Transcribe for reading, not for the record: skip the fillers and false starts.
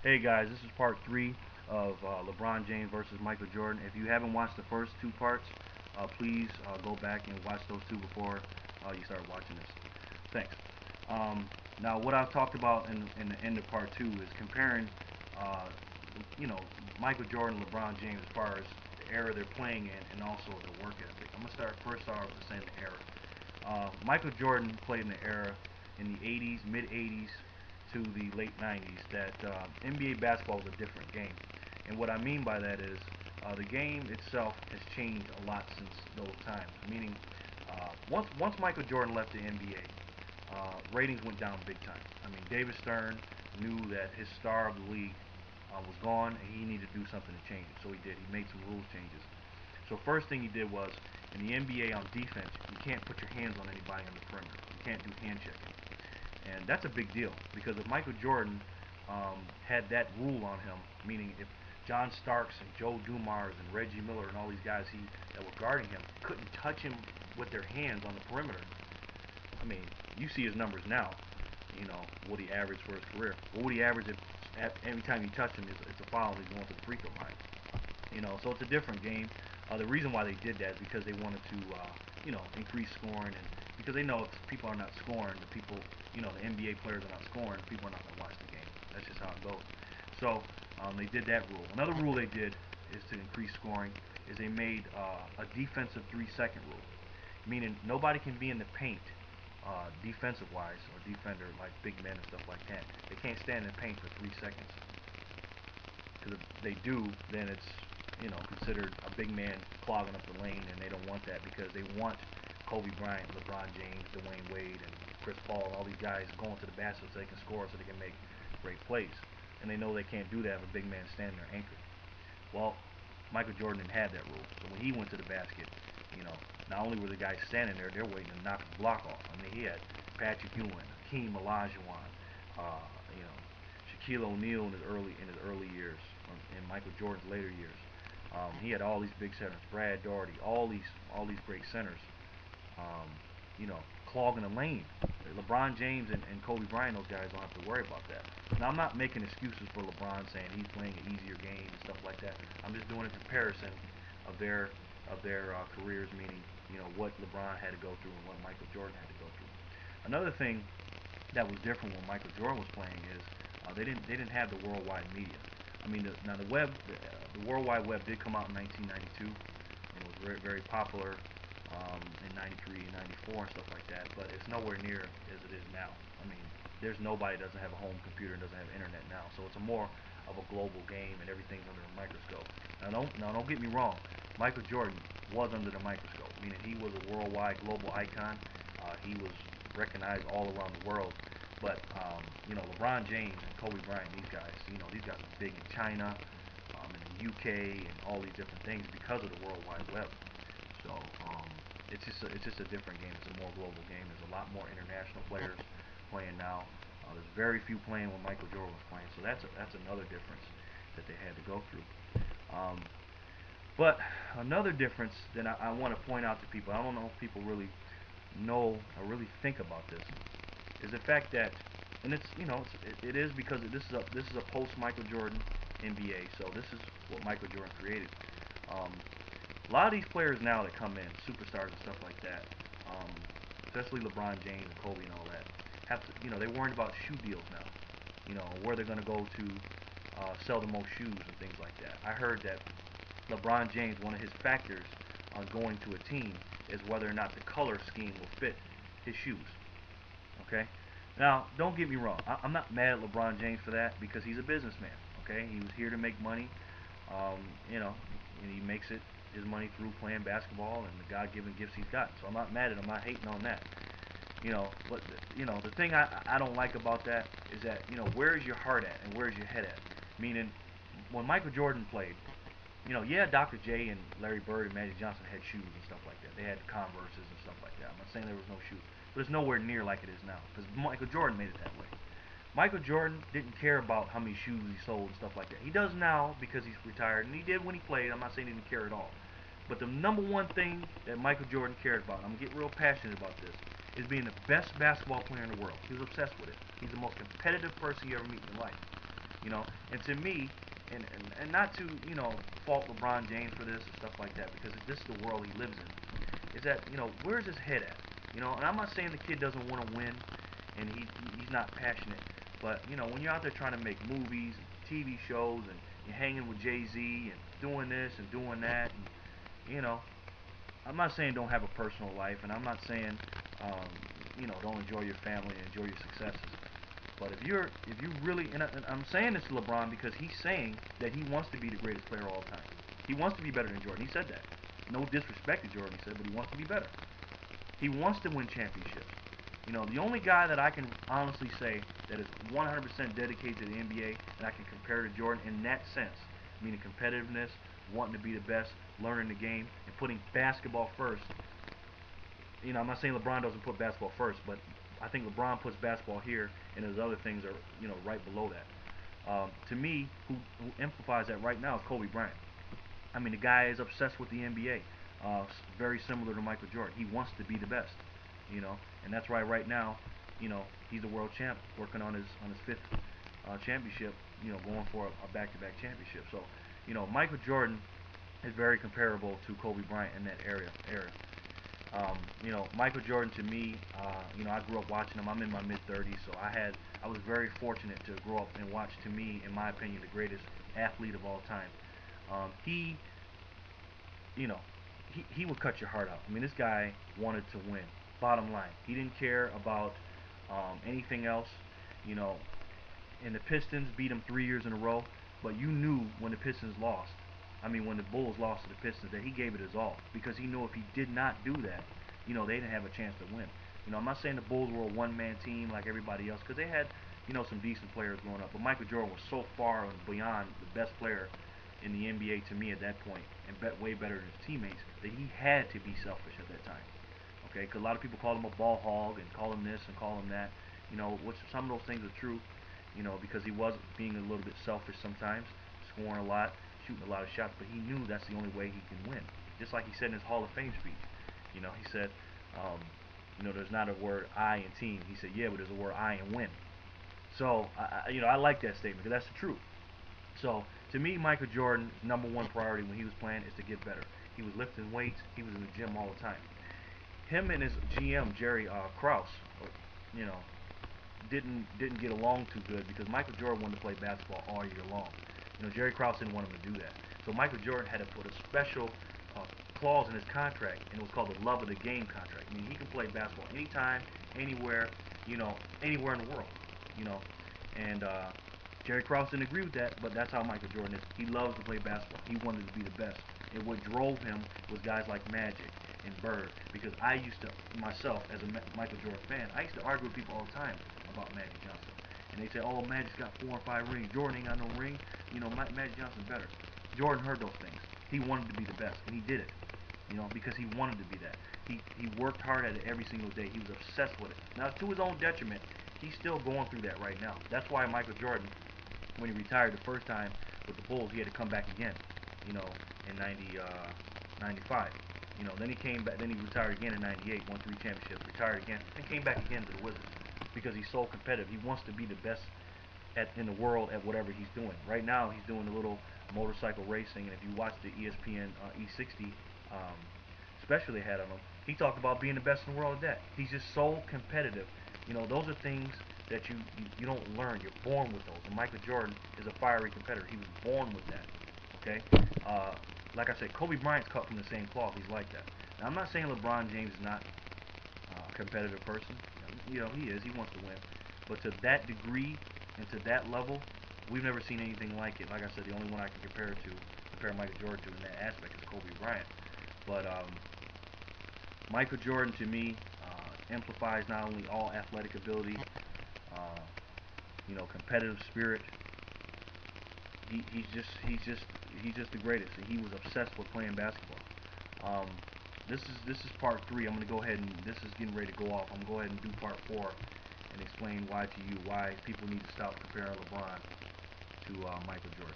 Hey guys, this is part 3 of LeBron James versus Michael Jordan. If you haven't watched the first 2 parts, please go back and watch those 2 before you start watching this. Thanks. Now, what I've talked about in the end of part 2 is comparing, uh, you know, Michael Jordan, LeBron James as far as the era they're playing in and also the work ethic. I'm gonna start with saying the era. Michael Jordan played in the era in the 80s, mid 80s to the late 90s that NBA basketball was a different game. And what I mean by that is the game itself has changed a lot since those times. Meaning, once Michael Jordan left the NBA, ratings went down big time. I mean, David Stern knew that his star of the league was gone, and he needed to do something to change it. So he did. He made some rules changes. So first thing he did was, in the NBA on defense, you can't put your hands on anybody on the perimeter. You can't do hand checking. And that's a big deal because if Michael Jordan had that rule on him, meaning if John Starks and Joe Dumars and Reggie Miller and all these guys that were guarding him couldn't touch him with their hands on the perimeter, I mean, you see his numbers now. You know what he averaged for his career. What would he average if every time you touch him it's a foul and he's going to the free throw line? So it's a different game. The reason why they did that is because they wanted to, increase scoring, and because they know if people are not scoring, the NBA players are not scoring, people are not going to watch the game. That's just how it goes. So they did that rule. Another rule they did is to increase scoring is they made a defensive 3-second rule, meaning nobody can be in the paint defensive wise or defender like big men and stuff like that. They can't stand in the paint for 3 seconds. Because if they do, then it's considered a big man clogging up the lane, and they don't want that because they want Kobe Bryant, LeBron James, Dwayne Wade, and Chris Paul, and all these guys going to the basket so they can score, so they can make great plays. And they know they can't do that if a big man standing there anchored. Well, Michael Jordan didn't have that rule, so when he went to the basket, not only were the guys standing there, they're waiting to knock the block off. I mean, he had Patrick Ewing, Hakeem Olajuwon, uh, you know, Shaquille O'Neal in his early years, in Michael Jordan's later years. He had all these big centers, Brad Daugherty, all these great centers, um, clogging the lane. LeBron James and Kobe Bryant, those guys don't have to worry about that. Now, I'm not making excuses for LeBron saying he's playing an easier game and stuff like that. I'm just doing a comparison of their careers, meaning what LeBron had to go through and what Michael Jordan had to go through. Another thing that was different when Michael Jordan was playing is they didn't have the worldwide media. I mean, the World Wide Web did come out in 1992, and it was very, very popular in 93 and 94 and stuff like that, but it's nowhere near as it is now. I mean, there's nobody that doesn't have a home computer and doesn't have internet now, so it's a more of a global game, and everything's under a microscope. Now don't get me wrong. Michael Jordan was under the microscope, meaning he was a worldwide global icon. He was recognized all around the world. But LeBron James and Kobe Bryant, these guys are big in China, in the UK, and all these different things because of the World Wide Web. So it's just a different game. It's a more global game. There's a lot more international players playing now. There's very few playing when Michael Jordan was playing. So that's another difference that they had to go through. But another difference that I want to point out to people, I don't know if people really know or really think about this, is the fact that, and it is because this is a post Michael Jordan NBA, so this is what Michael Jordan created. A lot of these players now that come in, superstars and stuff like that, especially LeBron James and Kobe and all that, have to, they're worried about shoe deals now. Where they're going to go to sell the most shoes and things like that. I heard that LeBron James, one of his factors on going to a team is whether or not the color scheme will fit his shoes. Okay? Now, don't get me wrong. I'm not mad at LeBron James for that because he's a businessman. Okay? He was here to make money. And he makes his money through playing basketball and the God-given gifts he's got. So I'm not mad at him. I'm not hating on that. But the thing I don't like about that is that where is your heart at and where is your head at? Meaning, when Michael Jordan played, Dr. J and Larry Bird and Magic Johnson had shoes and stuff like that. They had Converses and stuff like that. I'm not saying there was no shoes, but it's nowhere near like it is now because Michael Jordan made it that way. Michael Jordan didn't care about how many shoes he sold and stuff like that. He does now because he's retired, and he did when he played. I'm not saying he didn't care at all. But the number one thing that Michael Jordan cared about, and I'm going to get real passionate about this, is being the best basketball player in the world. He was obsessed with it. He's the most competitive person you ever meet in your life. And to me, and not to, fault LeBron James for this and stuff like that, because this is the world he lives in, is that, where's his head at? And I'm not saying the kid doesn't want to win and he's not passionate, but, when you're out there trying to make movies, TV shows, and you're hanging with Jay-Z and doing this and doing that, and, I'm not saying don't have a personal life, and I'm not saying, don't enjoy your family and enjoy your successes. But if you really, and I'm saying this to LeBron because he's saying that he wants to be the greatest player of all time. He wants to be better than Jordan. He said that. No disrespect to Jordan, he said, but he wants to be better. He wants to win championships. The only guy that I can honestly say that is 100% dedicated to the NBA and I can compare to Jordan in that sense, meaning competitiveness, wanting to be the best, learning the game, and putting basketball first. I'm not saying LeBron doesn't put basketball first, but I think LeBron puts basketball here, and his other things are, right below that. To me, who amplifies that right now is Kobe Bryant. I mean, the guy is obsessed with the NBA, very similar to Michael Jordan. He wants to be the best, and that's why right now, he's a world champ, working on his fifth championship, going for a back-to-back championship. So, Michael Jordan is very comparable to Kobe Bryant in that era. Michael Jordan to me, I grew up watching him. I'm in my mid-30s, so I was very fortunate to grow up and watch, to me, in my opinion, the greatest athlete of all time. He would cut your heart out. I mean, this guy wanted to win. Bottom line, he didn't care about anything else. And the Pistons beat him 3 years in a row, but you knew when the Pistons lost. I mean, when the Bulls lost to the Pistons, that he gave it his all, because he knew if he did not do that, they didn't have a chance to win. I'm not saying the Bulls were a one-man team like everybody else, because they had, some decent players growing up. But Michael Jordan was so far and beyond the best player in the NBA to me at that point, and way better than his teammates, that he had to be selfish at that time. Okay, because a lot of people call him a ball hog and call him this and call him that. Which some of those things are true. Because he was being a little bit selfish sometimes, scoring a lot, shooting a lot of shots, but he knew that's the only way he can win. Just like he said in his Hall of Fame speech. He said, there's not a word I in team. He said, yeah, but there's a word I in win. So, I like that statement, because that's the truth. So, to me, Michael Jordan's number one priority when he was playing is to get better. He was lifting weights. He was in the gym all the time. Him and his GM, Jerry Krause, didn't get along too good, because Michael Jordan wanted to play basketball all year long. Jerry Krause didn't want him to do that. So Michael Jordan had to put a special clause in his contract, and it was called the love of the game contract. I mean, he can play basketball anytime, anywhere, anywhere in the world, And Jerry Krause didn't agree with that, but that's how Michael Jordan is. He loves to play basketball. He wanted to be the best. And what drove him was guys like Magic and Bird, because I used to, myself, as a Michael Jordan fan, I used to argue with people all the time about Magic Johnson. And they say, oh, Magic's got 4 or 5 rings. Jordan ain't got no ring. Magic Johnson's better. Jordan heard those things. He wanted to be the best, and he did it. Because he wanted to be that. He worked hard at it every single day. He was obsessed with it. Now, to his own detriment, he's still going through that right now. That's why Michael Jordan, when he retired the first time with the Bulls, he had to come back again, in 95. Then he came back, then he retired again in 98, won 3 championships, retired again, and came back again to the Wizards, because he's so competitive. He wants to be the best in the world at whatever he's doing. Right now, he's doing a little motorcycle racing, and if you watch the ESPN E60 special they had on him, he talked about being the best in the world at that. He's just so competitive. Those are things that you don't learn. You're born with those. And Michael Jordan is a fiery competitor. He was born with that. Okay? Like I said, Kobe Bryant's cut from the same cloth. He's like that. Now, I'm not saying LeBron James is not a competitive person. He is. He wants to win. But to that degree and to that level, we've never seen anything like it. Like I said, the only one I can compare Michael Jordan to in that aspect is Kobe Bryant. But Michael Jordan, to me, amplifies not only all athletic ability, competitive spirit. He's just the greatest. And he was obsessed with playing basketball. This is part 3. I'm going to go ahead and this is getting ready to go off. I'm going to go ahead and do part 4 and explain why people need to stop comparing LeBron to Michael Jordan.